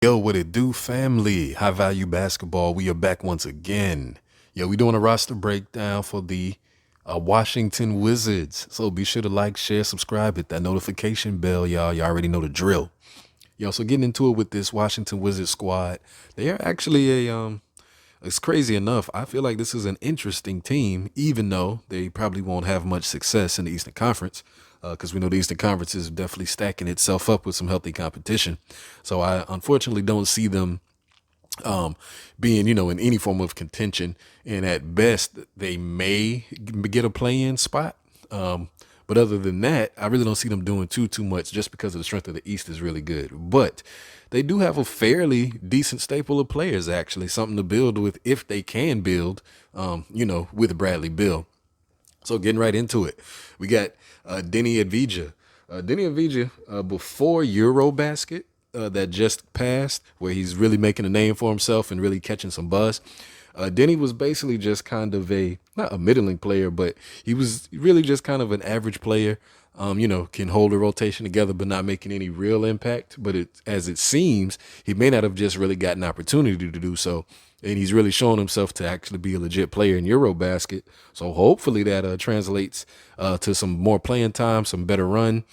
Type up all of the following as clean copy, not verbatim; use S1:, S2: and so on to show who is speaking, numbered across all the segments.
S1: Yo, what it do, family? High value basketball. We are back once again. Yo, we doing a roster breakdown for the Washington Wizards. So be sure to like, share, subscribe, hit that notification bell, y'all. You already know the drill. Yo, so getting into it with this Washington Wizards squad, they are actually it's crazy enough. I feel like this is an interesting team, even though they probably won't have much success in the Eastern Conference, because we know the Eastern Conference is definitely stacking itself up with some healthy competition. So I unfortunately don't see them being, in any form of contention. And at best, they may get a play-in spot. But other than that, I really don't see them doing too much just because of the strength of the East is really good. But they do have a fairly decent staple of players, actually, something to build with if they can build, with Bradley Beal. So getting right into it, we got Denny Advija. Denny Advija, before Eurobasket, that just passed, where he's really making a name for himself and really catching some buzz. Denny was basically just kind of not a middling player, but he was really just kind of an average player. Can hold a rotation together, but not making any real impact. But as it seems, he may not have just really gotten opportunity to do so. And he's really shown himself to actually be a legit player in Eurobasket. So hopefully that translates to some more playing time, some better run,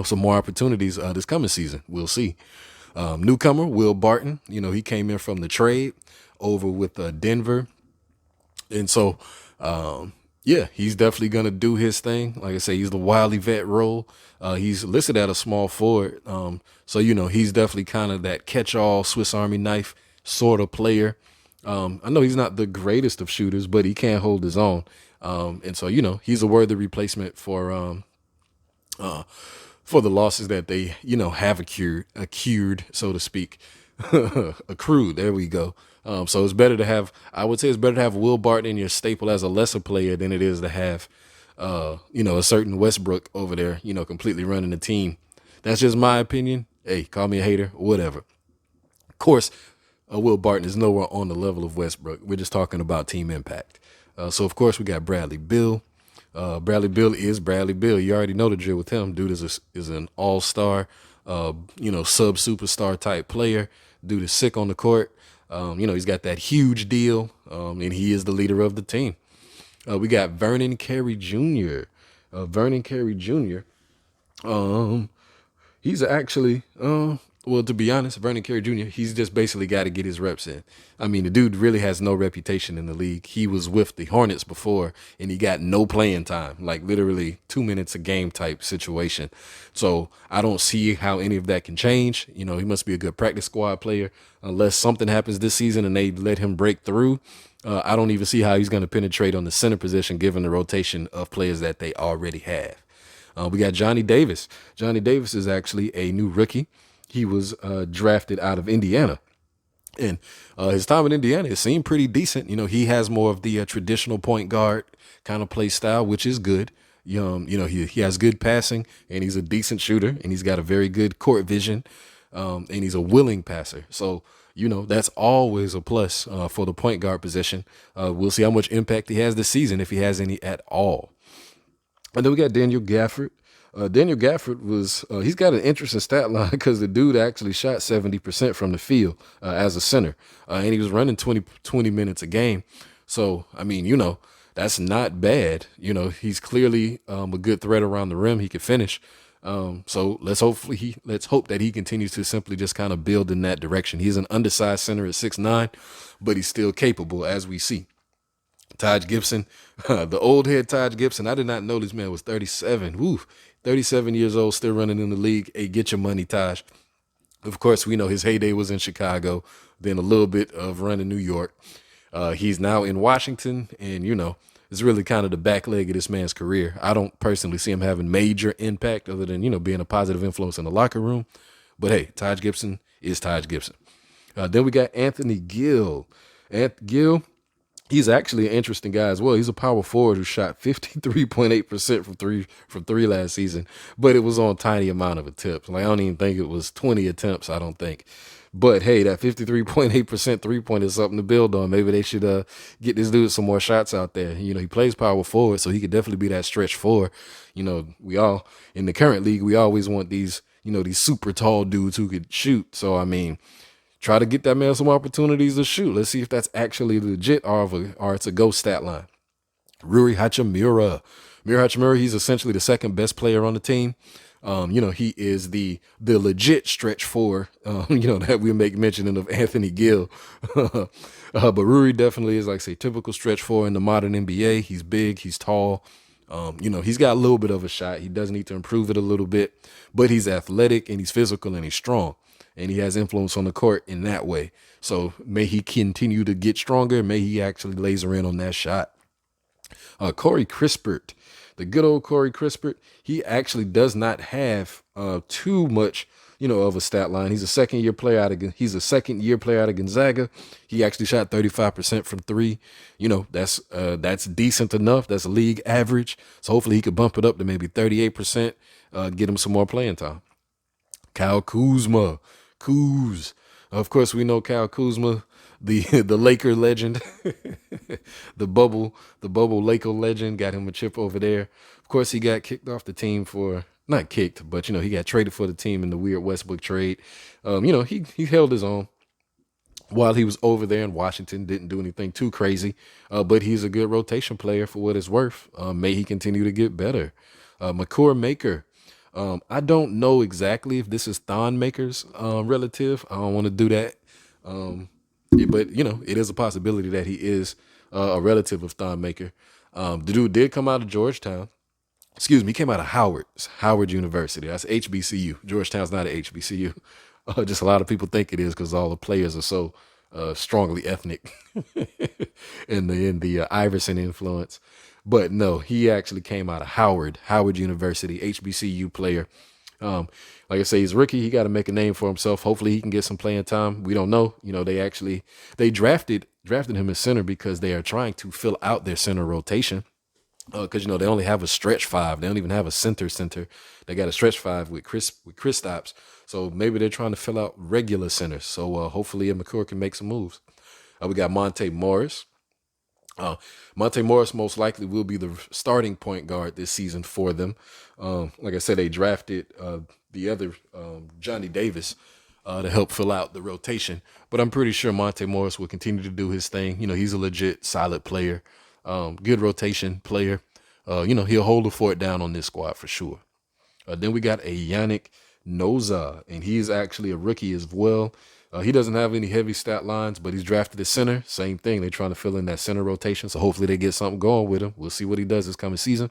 S1: some more opportunities this coming season. We'll see. Newcomer, Will Barton, he came in from the trade over with Denver. And so, he's definitely going to do his thing. Like I say, he's the wily vet role. He's listed at a small forward. He's definitely kind of that catch-all Swiss Army knife sort of player. I know he's not the greatest of shooters, but he can hold his own. He's a worthy replacement for the losses that they, have accrued, so to speak. Accrued. There we go. So it's better to have, I would say it's better to have Will Barton in your staple as a lesser player than it is to have, a certain Westbrook over there, completely running the team. That's just my opinion. Hey, call me a hater, whatever. Of course, Will Barton is nowhere on the level of Westbrook. We're just talking about team impact. So of course we got Bradley Beal. Bradley Beal is Bradley Beal. You already know the drill with him. Dude is an all-star, sub superstar type player. Dude is sick on the court. He's got that huge deal, and he is the leader of the team. We got Vernon Carey Jr. Vernon Carey Jr. He's actually, to be honest, Vernon Carey Jr., he's just basically got to get his reps in. I mean, the dude really has no reputation in the league. He was with the Hornets before, and he got no playing time, like literally 2 minutes a game type situation. So I don't see how any of that can change. He must be a good practice squad player. Unless something happens this season and they let him break through, I don't even see how he's going to penetrate on the center position given the rotation of players that they already have. We got Johnny Davis. Johnny Davis is actually a new rookie. He was drafted out of Indiana. And his time in Indiana, it seemed pretty decent. He has more of the traditional point guard kind of play style, which is good. He has good passing, and he's a decent shooter, and he's got a very good court vision, and he's a willing passer. So, that's always a plus for the point guard position. We'll see how much impact he has this season, if he has any at all. And then we got Daniel Gafford. Daniel Gafford he's got an interesting stat line because the dude actually shot 70% from the field as a center. And he was running 20 minutes a game. So, I mean, that's not bad. He's clearly a good threat around the rim. He could finish. So let's hope that he continues to simply just kind of build in that direction. He's an undersized center at 6'9", but he's still capable, as we see. Taj Gibson, the old head Taj Gibson. I did not know this man was 37. Woo, 37 years old, still running in the league. Hey, get your money, Taj. Of course, we know his heyday was in Chicago, then a little bit of run in New York. He's now in Washington, and, it's really kind of the back leg of this man's career. I don't personally see him having major impact other than, being a positive influence in the locker room. But, hey, Taj Gibson is Taj Gibson. Then we got Anthony Gill. Gill. He's actually an interesting guy as well. He's a power forward who shot 53.8% from three last season, but it was on tiny amount of attempts. Like, I don't even think it was 20 attempts, I don't think. But hey, that 53.8% three-point is something to build on. Maybe they should get this dude some more shots out there. He plays power forward, so he could definitely be that stretch four. We all, in the current league, we always want these these super tall dudes who could shoot. So, I mean, try to get that man some opportunities to shoot. Let's see if that's actually legit or it's a ghost stat line. Rui Hachimura. Mira Hachimura, he's essentially the second best player on the team. He is the legit stretch four, that we make mention of Anthony Gill. But Rui definitely is, like I say, typical stretch four in the modern NBA. He's big, he's tall. He's got a little bit of a shot. He does need to improve it a little bit, but he's athletic and he's physical and he's strong. And he has influence on the court in that way. So may he continue to get stronger. May he actually laser in on that shot. Corey Crispert, the good old Corey Crispert, he actually does not have too much, of a stat line. He's a second year player out of Gonzaga. He actually shot 35% from three. That's decent enough. That's league average. So hopefully he could bump it up to maybe 38%, get him some more playing time. Kyle Kuzma. Of course, we know Kyle Kuzma, the Laker legend, the bubble Laker legend, got him a chip over there. Of course, he got kicked off the team not kicked, but he got traded for the team in the weird Westbrook trade. He held his own while he was over there in Washington. Didn't do anything too crazy, but he's a good rotation player for what it's worth. May he continue to get better. Makur Maker. I don't know exactly if this is Thon Maker's relative. I don't want to do that. But it is a possibility that he is a relative of Thon Maker. The dude did come out of Georgetown. Excuse me, he came out of Howard University. That's HBCU. Georgetown's not an HBCU. Just a lot of people think it is because all the players are so strongly ethnic in the Iverson influence. But no, he actually came out of Howard University, HBCU player. Like I say, he's a rookie. He got to make a name for himself. Hopefully he can get some playing time. We don't know. They drafted him as center because they are trying to fill out their center rotation. Because, they only have a stretch five. They don't even have a center. They got a stretch five with Kristaps. So maybe they're trying to fill out regular centers. So hopefully McCoy can make some moves. We got Monte Morris. Monte Morris most likely will be the starting point guard this season for them. Like I said, they drafted the other Johnny Davis to help fill out the rotation. But I'm pretty sure Monte Morris will continue to do his thing. He's a legit solid player, good rotation player. He'll hold the fort down on this squad for sure. Then we got a Yannick Noza, and he's actually a rookie as well. He doesn't have any heavy stat lines, but he's drafted as center. Same thing. They're trying to fill in that center rotation. So hopefully they get something going with him. We'll see what he does this coming season.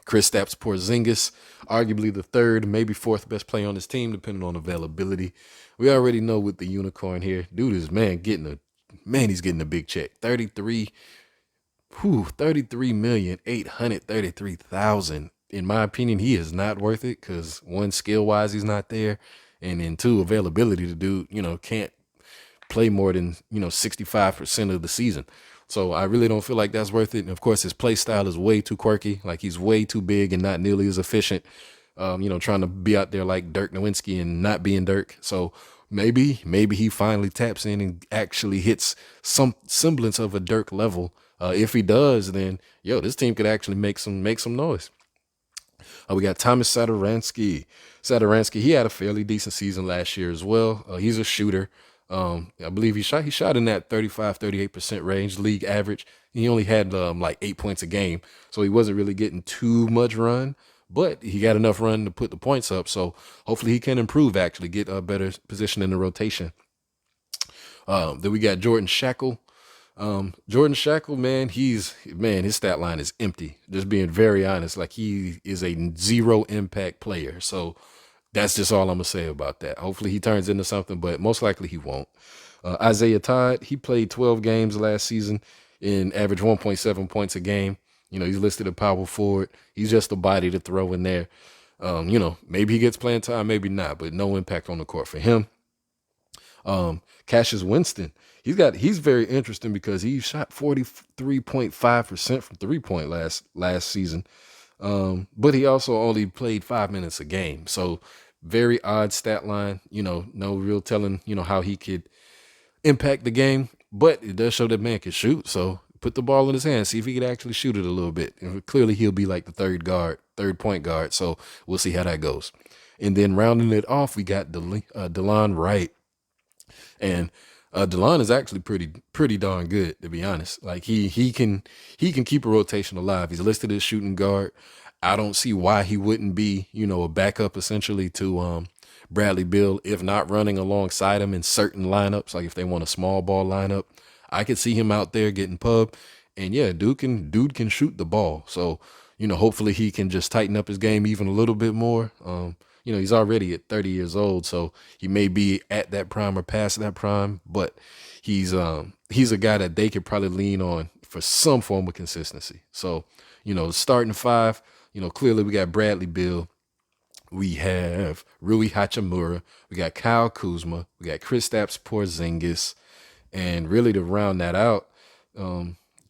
S1: Kristaps Porzingis, arguably the third, maybe fourth best player on his team, depending on availability. We already know with the unicorn here, dude is he's getting a big check. 33,833,000. In my opinion, he is not worth it because one, skill wise, he's not there. And then two, availability, the dude, can't play more than, 65% of the season. So I really don't feel like that's worth it. And of course, his play style is way too quirky. Like he's way too big and not nearly as efficient, trying to be out there like Dirk Nowitzki and not being Dirk. So maybe he finally taps in and actually hits some semblance of a Dirk level. If he does, then, this team could actually make some noise. We got Thomas Satoransky. He had a fairly decent season last year as well. He's a shooter. I believe he shot in that 35-38% range, league average. He only had like 8 points a game, so he wasn't really getting too much run, but he got enough run to put the points up. So hopefully he can improve, actually get a better position in the rotation. Then we got Jordan Shackle. Jordan Shackle, his stat line is empty. Just being very honest, like he is a zero impact player. So that's just all I'm going to say about that. Hopefully he turns into something, but most likely he won't. Isaiah Todd, he played 12 games last season and averaged 1.7 points a game. He's listed at power forward. He's just a body to throw in there. Maybe he gets playing time, maybe not, but no impact on the court for him. Cassius Winston, he's very interesting because he shot 43.5% from 3-point last season. But he also only played 5 minutes a game. So very odd stat line, no real telling, how he could impact the game, but it does show that man can shoot. So put the ball in his hand, see if he could actually shoot it a little bit. And clearly he'll be like the third point guard. So we'll see how that goes. And then rounding it off, we got DeLon Wright. And DeLon is actually pretty darn good, to be honest. Like he can keep a rotation alive. He's listed as shooting guard. I don't see why he wouldn't be, a backup essentially to Bradley Beal, if not running alongside him in certain lineups, like if they want a small ball lineup. I could see him out there getting pub. And yeah, dude can shoot the ball. So, hopefully he can just tighten up his game even a little bit more. He's already at 30 years old, so he may be at that prime or past that prime, but he's a guy that they could probably lean on for some form of consistency. So, starting five, clearly we got Bradley Beal, we have Rui Hachimura, we got Kyle Kuzma, we got Kristaps Porzingis, and really to round that out,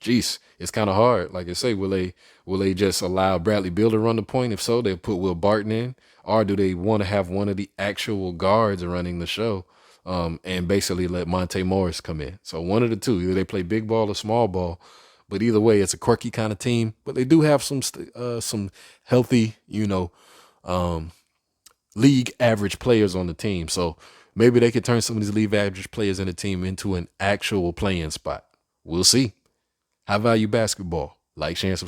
S1: it's kind of hard. Like I say, will they just allow Bradley Beal to run the point? If so, they'll put Will Barton in, or do they want to have one of the actual guards running the show, and basically let Monte Morris come in? So one of the two, either they play big ball or small ball. But either way, it's a quirky kind of team. But they do have some healthy, league average players on the team. So maybe they could turn some of these league average players in the team into an actual playing spot. We'll see. High value basketball. Like, share, and subscribe.